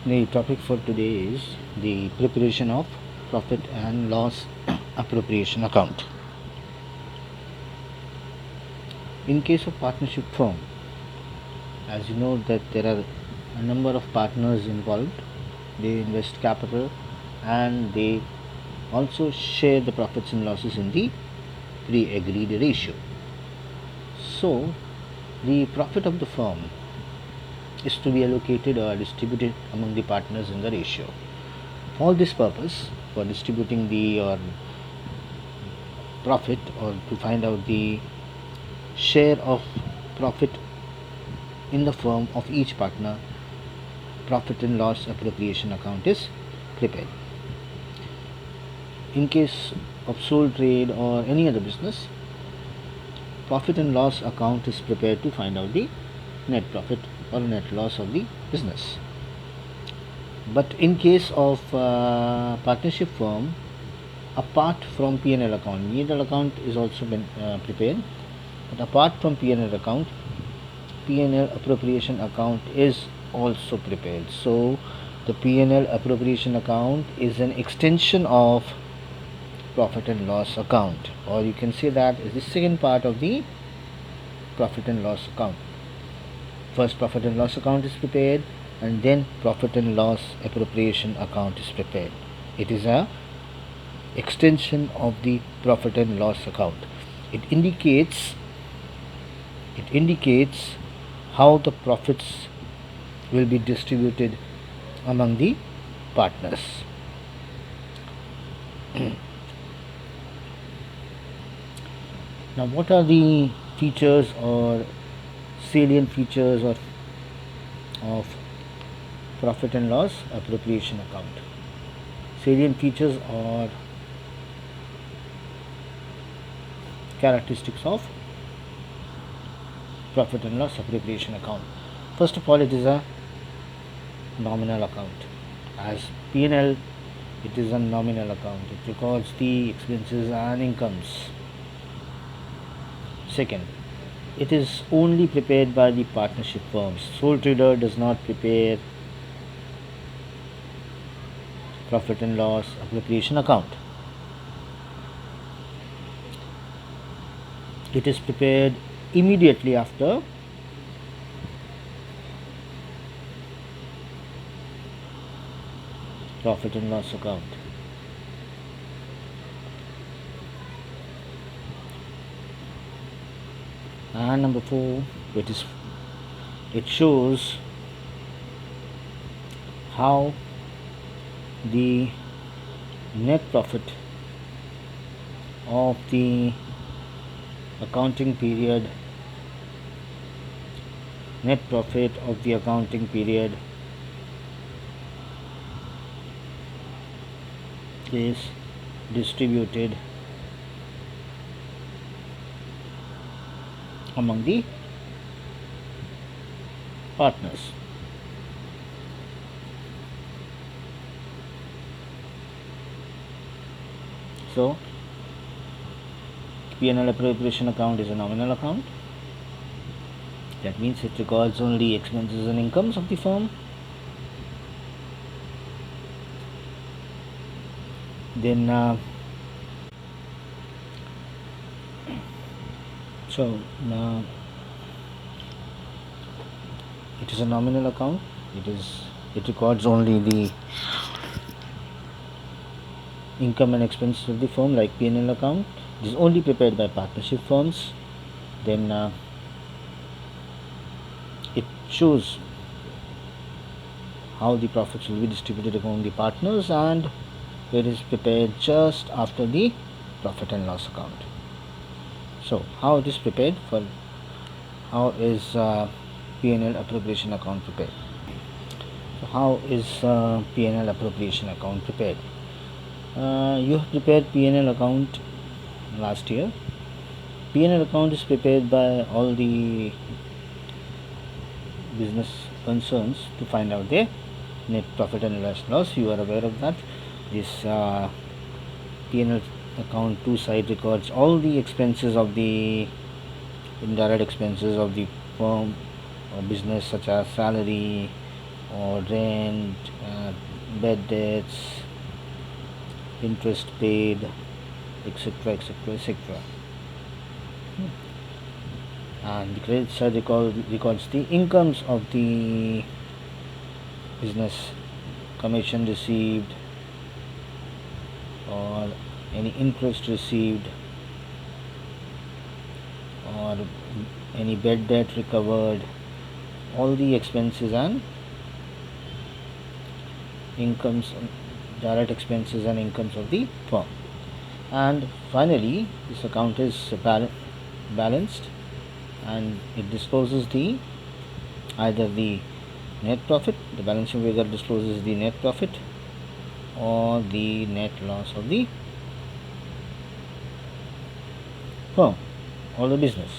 The topic for today is the preparation of profit and loss appropriation account. In case of partnership firm, as you know that there are a number of partners involved. They invest capital and they also share the profits and losses in the pre-agreed ratio. So the profit of the firm is to be allocated or distributed among the partners in the ratio. For this purpose, for distributing the profit or to find out the share of profit in the firm of each partner, profit and loss appropriation account is prepared. In case of sole trade or any other business, profit and loss account is prepared to find out the net profit or net loss of the business. But in case of partnership firm, apart from P&L account, P&L account is also been prepared, but apart from P&L account, P&L appropriation account is also prepared. So the P&L appropriation account is an extension of profit and loss account, or you can say that is the second part of the profit and loss account. First, profit and loss account is prepared, and then profit and loss appropriation account is prepared. It is a extension of the profit and loss account. It indicates how the profits will be distributed among the partners. Now, what are the features or salient features of profit and loss appropriation account? Salient features or characteristics of profit and loss appropriation account. First of all, it is a nominal account. As P&L, it is a nominal account. It records the expenses and incomes. Second, it is only prepared by the partnership firms. Sole trader does not prepare profit and loss appropriation account. It is prepared immediately after profit and loss account. And number 4, it shows how the net profit of the accounting period is distributed among the partners. So P&L appropriation account is a nominal account. That means it records only expenses and incomes of the firm. Then it is a nominal account. It records only the income and expenses of the firm, like P&L account. It is only prepared by partnership firms. Then it shows how the profits will be distributed among the partners, and it is prepared just after the profit and loss account. So how it is prepared? How is P&L appropriation account prepared? So how is P&L appropriation account prepared? You have prepared P&L account last year. P&L account is prepared by all the business concerns to find out their net profit and loss. You are aware of that. This P&L account two side records all the expenses of the indirect expenses of the firm or business, such as salary, or rent, bed debts, interest paid, etc., etc., etc. And the credit side records the incomes of the business, commission received or any interest received or any bad debt recovered, all the expenses and incomes, direct expenses and incomes of the firm. And finally, this account is balanced, and it discloses the either the net profit, the balancing figure discloses the net profit or the net loss of the firm or the business.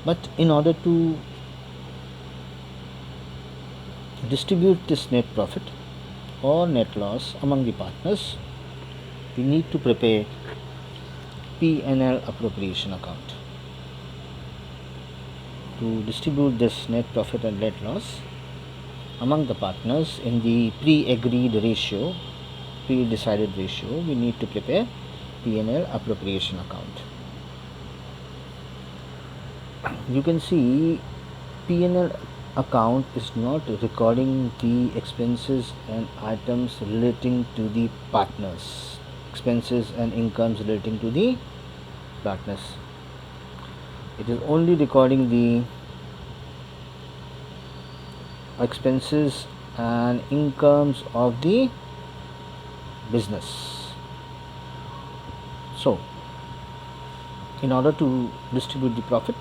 But in order to distribute this net profit or net loss among the partners, we need to prepare P&L appropriation account. To distribute this net profit and net loss among the partners in the pre-agreed ratio, pre-decided ratio, we need to prepare P&L appropriation account. You can see P&L account is not recording the expenses and items relating to the partners, expenses and incomes relating to the partners. It is only recording the expenses and incomes of the business. So, in order to distribute the profit,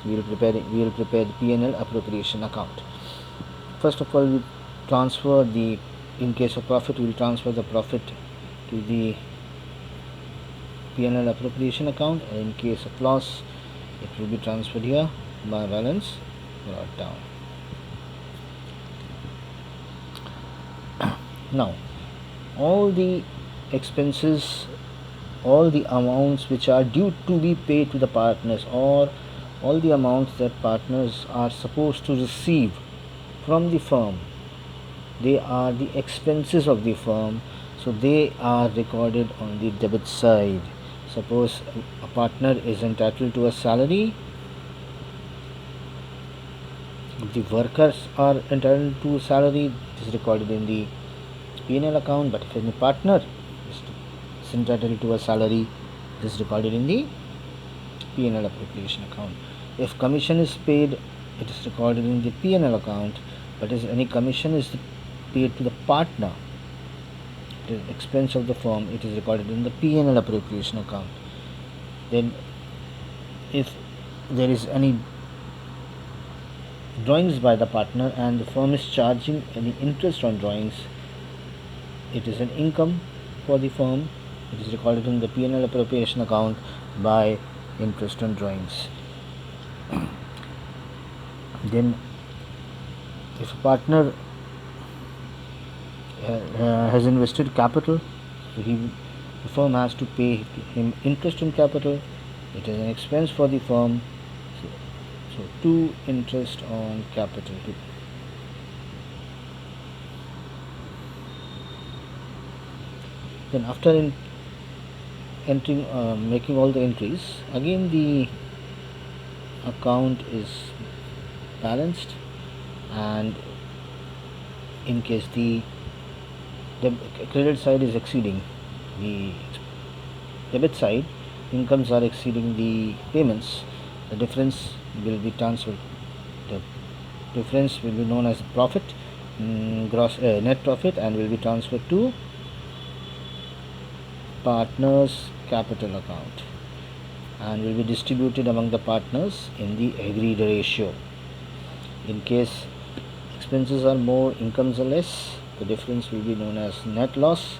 we will prepare the P&L appropriation account. First of all, we transfer the, in case of profit, we will transfer the profit to the P&L appropriation account, and in case of loss, it will be transferred here by balance brought down. Now, all the expenses, all the amounts which are due to be paid to the partners, or all the amounts that partners are supposed to receive from the firm, they are the expenses of the firm, so they are recorded on the debit side. Suppose a partner is entitled to a salary, if the workers are entitled to a salary, it is recorded in the P&L account. But if any partner is entitled to a salary, it is recorded in the P&L appropriation account. If commission is paid, it is recorded in the P&L account. But if any commission is paid to the partner, the expense of the firm, it is recorded in the P&L appropriation account. Then if there is any drawings by the partner and the firm is charging any interest on drawings, it is an income for the firm, it is recorded in the P&L appropriation account by interest on drawings. Then if a partner has invested capital, so the firm has to pay him interest on capital, it is an expense for the firm. So to interest on capital. Then after entering, making all the entries, again the account is balanced, and in case the credit side is exceeding the debit side, incomes are exceeding the payments, the difference will be transferred. The difference will be known as profit, net profit, and will be transferred to partners capital account and will be distributed among the partners in the agreed ratio. In case expenses are more, incomes are less, the difference will be known as net loss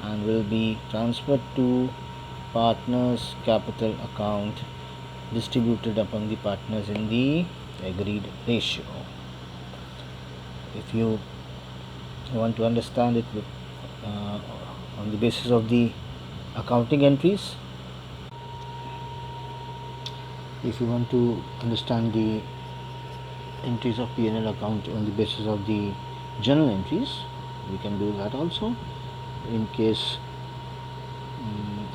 and will be transferred to partners capital account, distributed among the partners in the agreed ratio. If you want to understand it with, on the basis of the accounting entries, if you want to understand the entries of P&L account on the basis of the journal entries, we can do that also. In case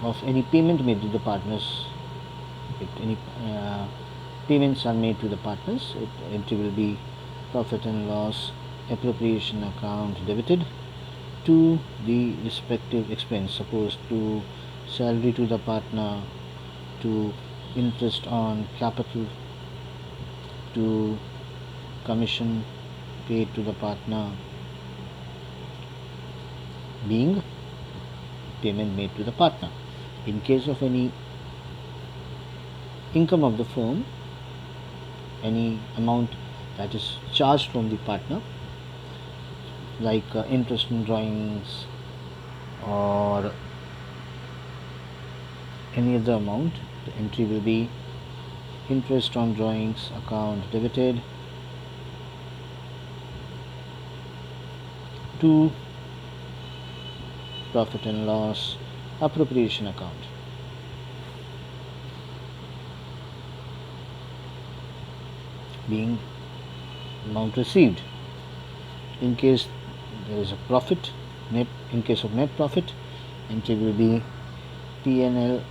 of any payment made to the partners, if any payments are made to the partners, entry will be profit and loss appropriation account debited to the respective expense. Suppose to salary to the partner, to interest on capital, to commission paid to the partner, being payment made to the partner. In case of any income of the firm, any amount that is charged from the partner, like interest in drawings or any other amount, the entry will be interest on drawings account debited to profit and loss appropriation account. Being amount received. In case there is a profit, in case of net profit, entry will be P&L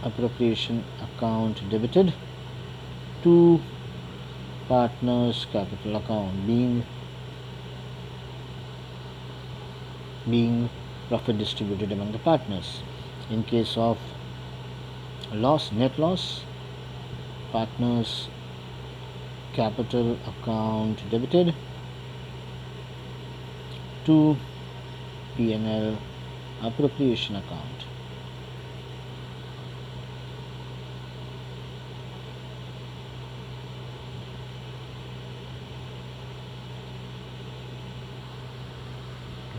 appropriation account debited to partners capital account, being profit distributed among the partners. In case of loss, net loss, partners capital account debited to P&L appropriation account.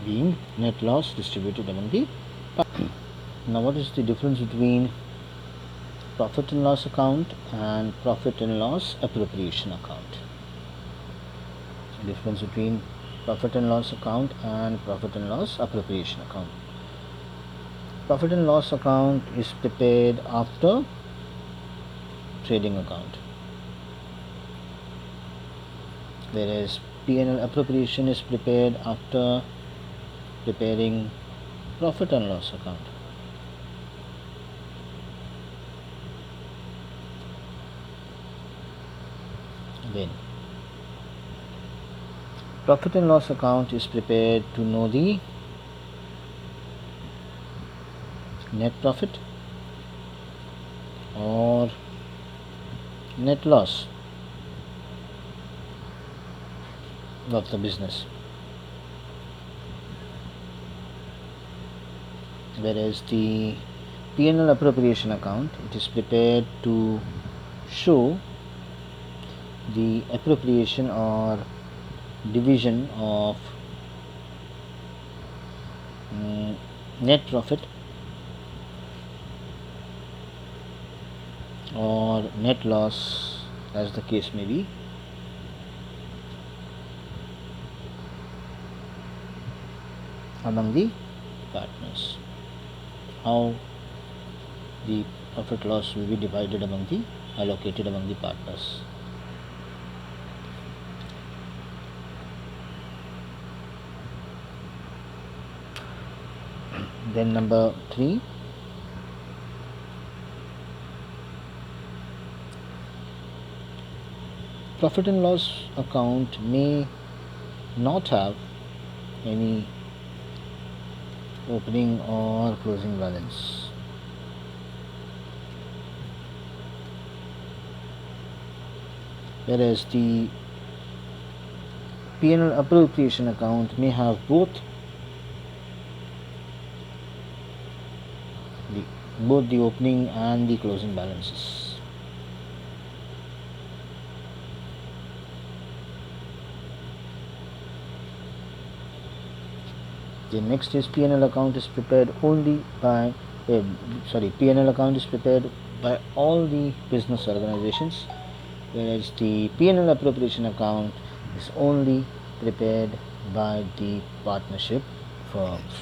Being net loss distributed among the partners. Now, what is the difference between profit and loss account and profit and loss appropriation account? The difference between profit and loss account and profit and loss appropriation account. Profit and loss account is prepared after trading account, whereas P&L appropriation is prepared after preparing profit and loss account. Then profit and loss account is prepared to know the net profit or net loss of the business, whereas the P&L appropriation account, it is prepared to show the appropriation or division of net profit or net loss, as the case may be, among the partners. How the profit loss will be divided among the allocated among the partners. Then number 3, profit and loss account may not have any opening or closing balance. Whereas the P&L appropriation account may have both the opening and the closing balances. The next is P&L account is prepared only by P&L account is prepared by all the business organizations, whereas the P&L appropriation account is only prepared by the partnership firms.